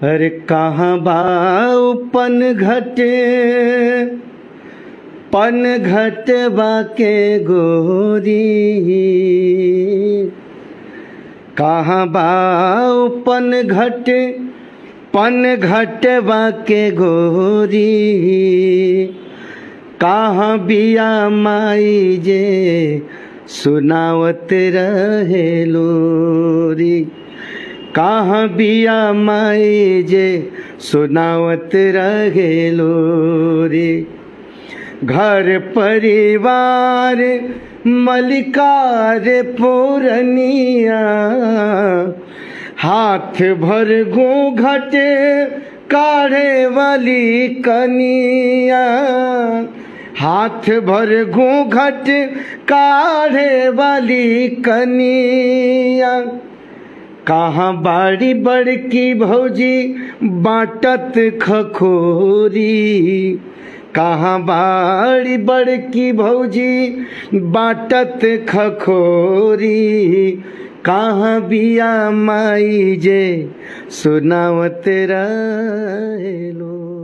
अरे कहाँ बाऊ पन घटवा के गोरी, कहाँ बाऊ पन घटवा के गोरी, कहाँ बिया माई जे सुनावत रहे लोरी, कहाँ बिया माई जे सुनावत रहे लोरी। घर परिवार मलिकार पूरनिया, हाथ भर घूंघट काढ़े वाली कनिया, हाथ भर घूंघट काढ़े वाली कनिया। कहाँ बाड़ी बड़की भौजी बाटत खखोरी, कहाँ बाड़ी बड़की भौजी बाटत खखोरी, कहाँ बिया माई जे सुनावत रहे लो।